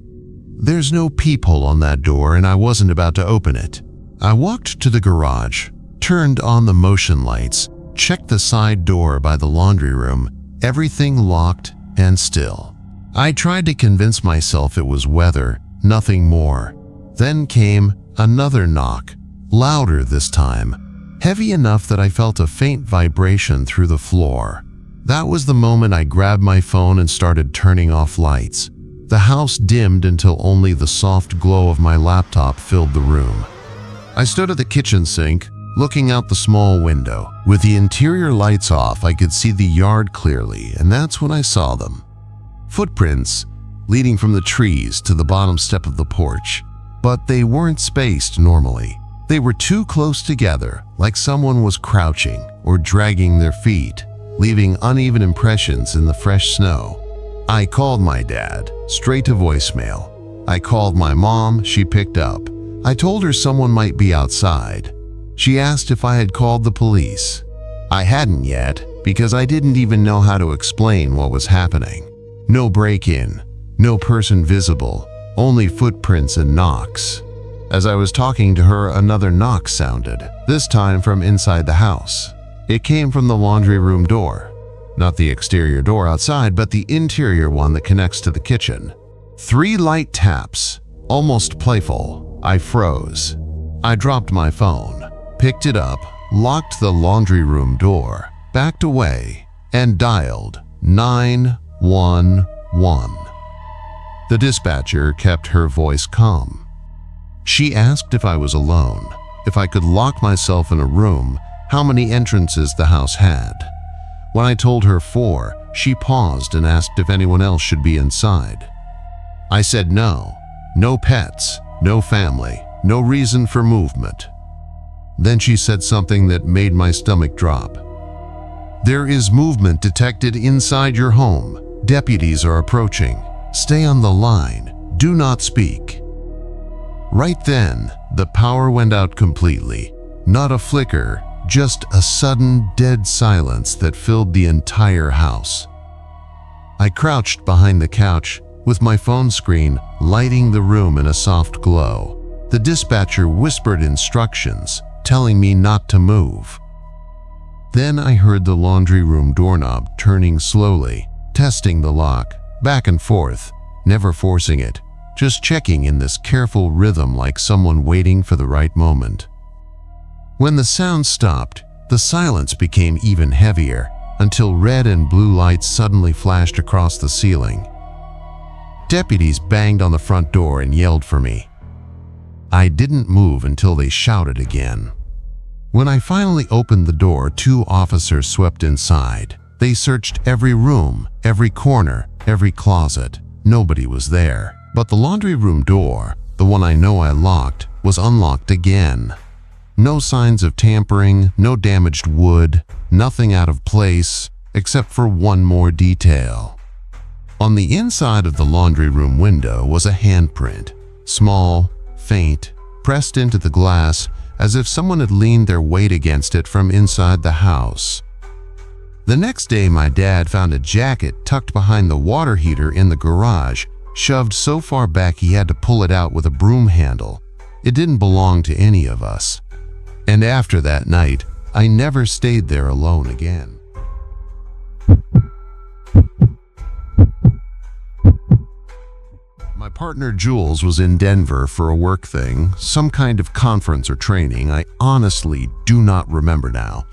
There's no peephole on that door and I wasn't about to open it. I walked to the garage, turned on the motion lights, checked the side door by the laundry room, everything locked and still. I tried to convince myself it was weather, nothing more. Then came another knock, louder this time, heavy enough that I felt a faint vibration through the floor. That was the moment I grabbed my phone and started turning off lights. The house dimmed until only the soft glow of my laptop filled the room. I stood at the kitchen sink, looking out the small window. With the interior lights off, I could see the yard clearly, and that's when I saw them. Footprints leading from the trees to the bottom step of the porch, but they weren't spaced normally. They were too close together, like someone was crouching or dragging their feet, leaving uneven impressions in the fresh snow. I called my dad, straight to voicemail. I called my mom, she picked up. I told her someone might be outside. She asked if I had called the police. I hadn't yet, because I didn't even know how to explain what was happening. No break-in, no person visible, only footprints and knocks. As I was talking to her, another knock sounded, this time from inside the house. It came from the laundry room door. Not the exterior door outside, but the interior one that connects to the kitchen. 3 light taps, almost playful. I froze. I dropped my phone, picked it up, locked the laundry room door, backed away, and dialed 911. The dispatcher kept her voice calm. She asked if I was alone, if I could lock myself in a room, how many entrances the house had. When I told her 4, she paused and asked if anyone else should be inside. I said no, no pets, no family, no reason for movement. Then she said something that made my stomach drop. There is movement detected inside your home. Deputies are approaching. Stay on the line. Do not speak. Right then, the power went out completely. Not a flicker, just a sudden dead silence that filled the entire house. I crouched behind the couch with my phone screen lighting the room in a soft glow. The dispatcher whispered instructions, telling me not to move. Then I heard the laundry room doorknob turning slowly, testing the lock, back and forth, never forcing it, just checking in this careful rhythm like someone waiting for the right moment. When the sound stopped, the silence became even heavier until red and blue lights suddenly flashed across the ceiling. Deputies banged on the front door and yelled for me. I didn't move until they shouted again. When I finally opened the door, 2 officers swept inside. They searched every room, every corner, every closet. Nobody was there. But the laundry room door, the one I know I locked, was unlocked again. No signs of tampering, no damaged wood, nothing out of place, except for one more detail. On the inside of the laundry room window was a handprint, small, faint, pressed into the glass as if someone had leaned their weight against it from inside the house. The next day, my dad found a jacket tucked behind the water heater in the garage, shoved so far back he had to pull it out with a broom handle. It didn't belong to any of us. And after that night, I never stayed there alone again. My partner Jules was in Denver for a work thing, some kind of conference or training. I honestly do not remember now.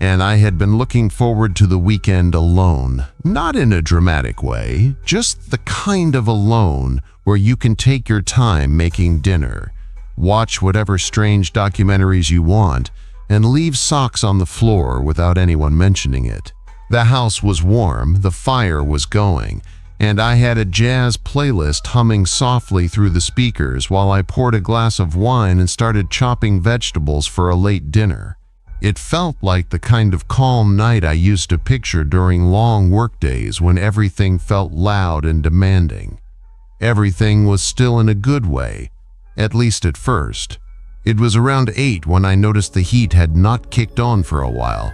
And I had been looking forward to the weekend alone, not in a dramatic way, just the kind of alone where you can take your time making dinner, watch whatever strange documentaries you want, and leave socks on the floor without anyone mentioning it. The house was warm, the fire was going, and I had a jazz playlist humming softly through the speakers while I poured a glass of wine and started chopping vegetables for a late dinner. It felt like the kind of calm night I used to picture during long workdays when everything felt loud and demanding. Everything was still in a good way, at least at first. It was around 8 when I noticed the heat had not kicked on for a while.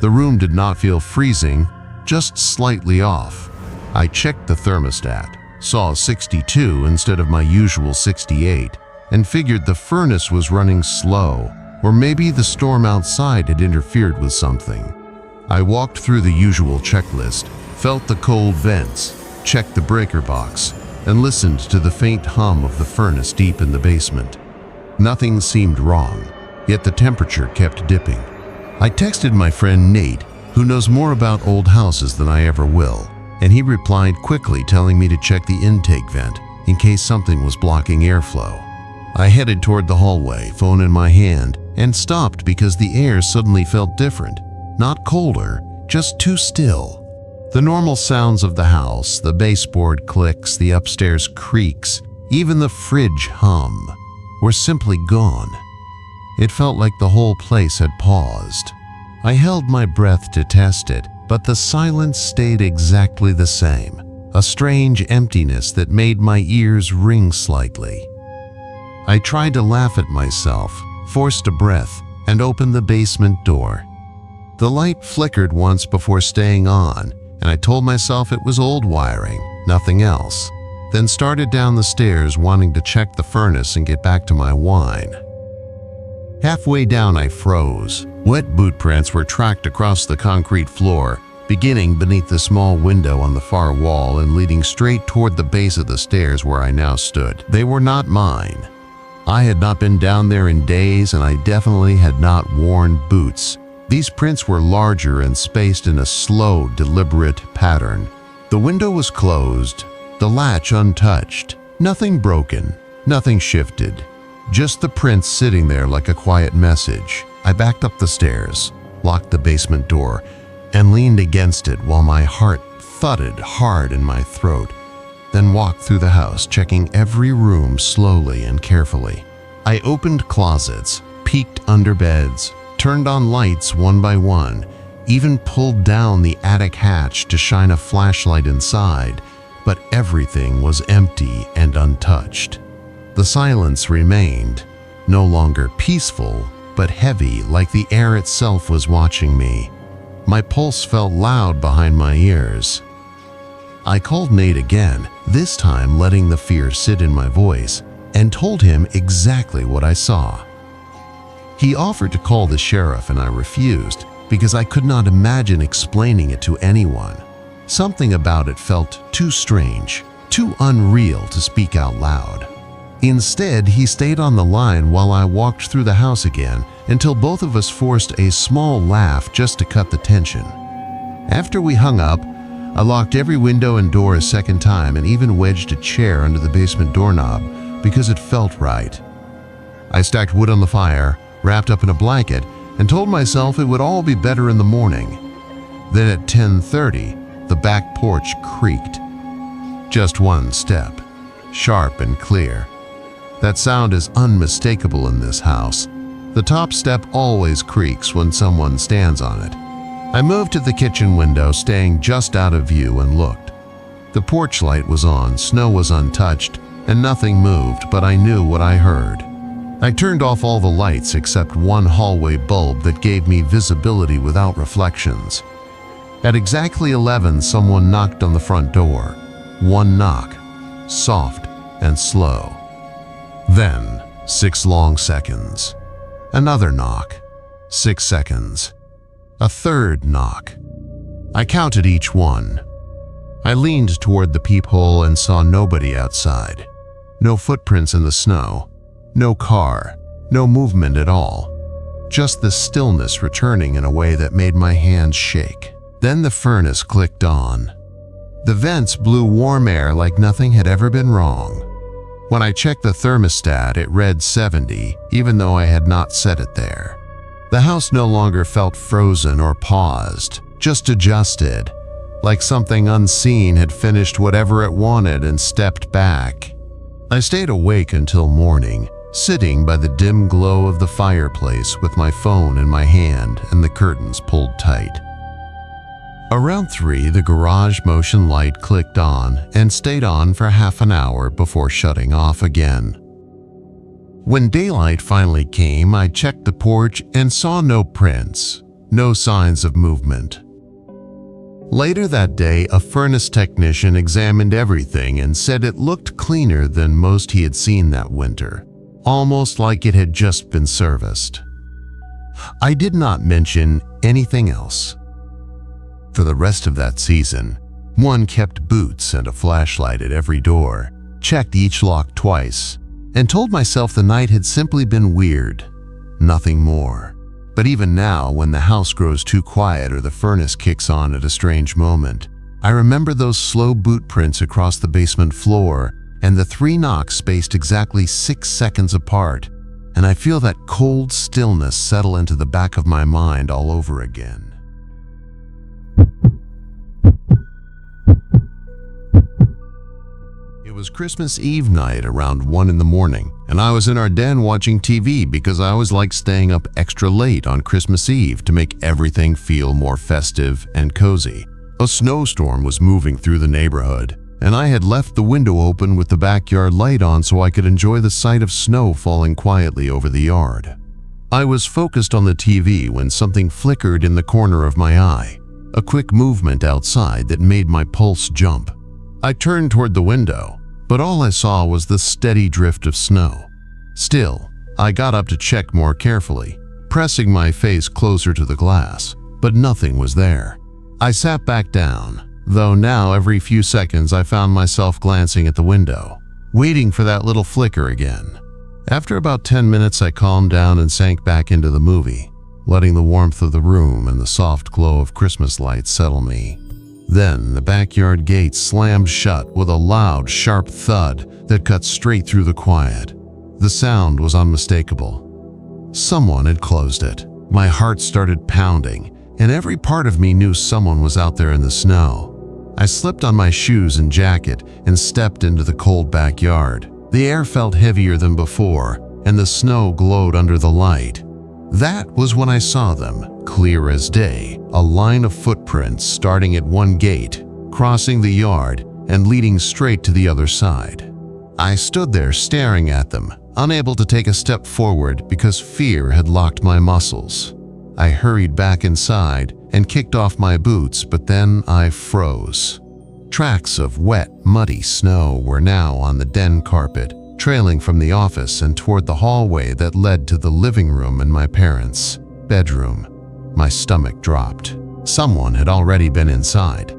The room did not feel freezing, just slightly off. I checked the thermostat, saw 62 instead of my usual 68, and figured the furnace was running slow, or maybe the storm outside had interfered with something. I walked through the usual checklist, felt the cold vents, checked the breaker box, and listened to the faint hum of the furnace deep in the basement. Nothing seemed wrong, yet the temperature kept dipping. I texted my friend Nate, who knows more about old houses than I ever will, and he replied quickly telling me to check the intake vent in case something was blocking airflow. I headed toward the hallway, phone in my hand, and stopped because the air suddenly felt different. Not colder, just too still. The normal sounds of the house, the baseboard clicks, the upstairs creaks, even the fridge hum, were simply gone. It felt like the whole place had paused. I held my breath to test it, but the silence stayed exactly the same, a strange emptiness that made my ears ring slightly. I tried to laugh at myself, forced a breath, and opened the basement door. The light flickered once before staying on, and I told myself it was old wiring, nothing else, then started down the stairs wanting to check the furnace and get back to my wine. Halfway down I froze, Wet boot prints were tracked across the concrete floor, beginning beneath the small window on the far wall and leading straight toward the base of the stairs where I now stood. They were not mine. I had not been down there in days, and I definitely had not worn boots. These prints were larger and spaced in a slow, deliberate pattern. The window was closed, the latch untouched. Nothing broken, nothing shifted. Just the prints sitting there like a quiet message. I backed up the stairs, locked the basement door, and leaned against it while my heart thudded hard in my throat, then walked through the house, checking every room slowly and carefully. I opened closets, peeked under beds, turned on lights one by one, even pulled down the attic hatch to shine a flashlight inside, but everything was empty and untouched. The silence remained, no longer peaceful, but heavy, like the air itself was watching me. My pulse felt loud behind my ears. I called Nate again, this time letting the fear sit in my voice, and told him exactly what I saw. He offered to call the sheriff, and I refused because I could not imagine explaining it to anyone. Something about it felt too strange, too unreal to speak out loud. Instead, he stayed on the line while I walked through the house again until both of us forced a small laugh just to cut the tension. After we hung up, I locked every window and door a second time and even wedged a chair under the basement doorknob because it felt right. I stacked wood on the fire, wrapped up in a blanket, and told myself it would all be better in the morning. Then at 10:30, the back porch creaked. Just one step, sharp and clear. That sound is unmistakable in this house. The top step always creaks when someone stands on it. I moved to the kitchen window, staying just out of view, and looked. The porch light was on, snow was untouched, and nothing moved, but I knew what I heard. I turned off all the lights except one hallway bulb that gave me visibility without reflections. At exactly 11, someone knocked on the front door. One knock, soft and slow. Then, 6 long seconds. Another knock, 6 seconds. A third knock. I counted each one. I leaned toward the peephole and saw nobody outside. No footprints in the snow. No car. No movement at all. Just the stillness returning in a way that made my hands shake. Then the furnace clicked on. The vents blew warm air like nothing had ever been wrong. When I checked the thermostat, it read 70, even though I had not set it there. The house no longer felt frozen or paused, just adjusted, like something unseen had finished whatever it wanted and stepped back. I stayed awake until morning, sitting by the dim glow of the fireplace with my phone in my hand and the curtains pulled tight. Around 3, the garage motion light clicked on and stayed on for half an hour before shutting off again. When daylight finally came, I checked the porch and saw no prints, no signs of movement. Later that day, a furnace technician examined everything and said it looked cleaner than most he had seen that winter, almost like it had just been serviced. I did not mention anything else. For the rest of that season, one kept boots and a flashlight at every door, checked each lock twice, and told myself the night had simply been weird, nothing more. But even now, when the house grows too quiet or the furnace kicks on at a strange moment, I remember those slow boot prints across the basement floor and the 3 knocks spaced exactly 6 seconds apart, and I feel that cold stillness settle into the back of my mind all over again. It was Christmas Eve night around 1 in the morning, and I was in our den watching TV because I always like staying up extra late on Christmas Eve to make everything feel more festive and cozy. A snowstorm was moving through the neighborhood, and I had left the window open with the backyard light on so I could enjoy the sight of snow falling quietly over the yard. I was focused on the TV when something flickered in the corner of my eye, a quick movement outside that made my pulse jump. I turned toward the window, but all I saw was the steady drift of snow. Still, I got up to check more carefully, pressing my face closer to the glass, but nothing was there. I sat back down, though now every few seconds I found myself glancing at the window, waiting for that little flicker again. After about 10 minutes, I calmed down and sank back into the movie, letting the warmth of the room and the soft glow of Christmas lights settle me. Then the backyard gate slammed shut with a loud, sharp thud that cut straight through the quiet. The sound was unmistakable. Someone had closed it. My heart started pounding, and every part of me knew someone was out there in the snow. I slipped on my shoes and jacket and stepped into the cold backyard. The air felt heavier than before, and the snow glowed under the light. That was when I saw them, clear as day, a line of footprints starting at one gate, crossing the yard, and leading straight to the other side. I stood there staring at them, unable to take a step forward because fear had locked my muscles. I hurried back inside and kicked off my boots, but then I froze. Tracks of wet, muddy snow were now on the den carpet, trailing from the office and toward the hallway that led to the living room and my parents' bedroom. My stomach dropped. Someone had already been inside.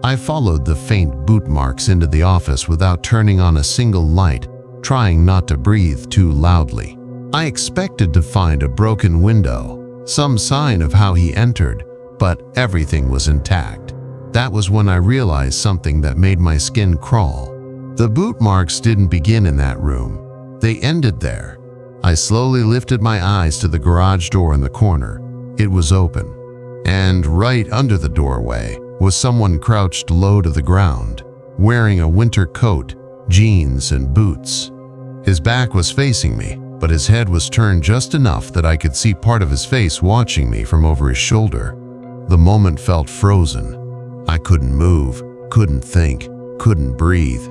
I followed the faint boot marks into the office without turning on a single light, trying not to breathe too loudly. I expected to find a broken window, some sign of how he entered, but everything was intact. That was when I realized something that made my skin crawl. The boot marks didn't begin in that room. They ended there. I slowly lifted my eyes to the garage door in the corner. It was open. And right under the doorway was someone crouched low to the ground, wearing a winter coat, jeans, and boots. His back was facing me, but his head was turned just enough that I could see part of his face watching me from over his shoulder. The moment felt frozen. I couldn't move, couldn't think, couldn't breathe.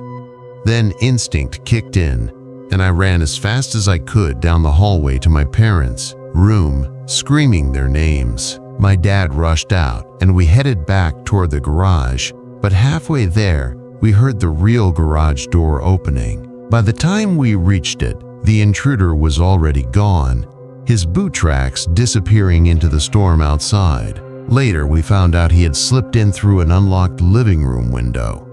Then instinct kicked in, and I ran as fast as I could down the hallway to my parents' room, screaming their names. My dad rushed out, and we headed back toward the garage, but halfway there, we heard the real garage door opening. By the time we reached it, the intruder was already gone, his boot tracks disappearing into the storm outside. Later, we found out he had slipped in through an unlocked living room window.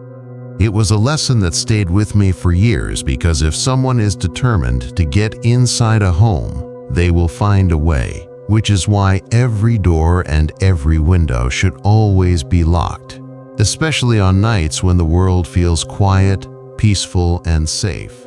It was a lesson that stayed with me for years, because if someone is determined to get inside a home, they will find a way, which is why every door and every window should always be locked, especially on nights when the world feels quiet, peaceful, and safe.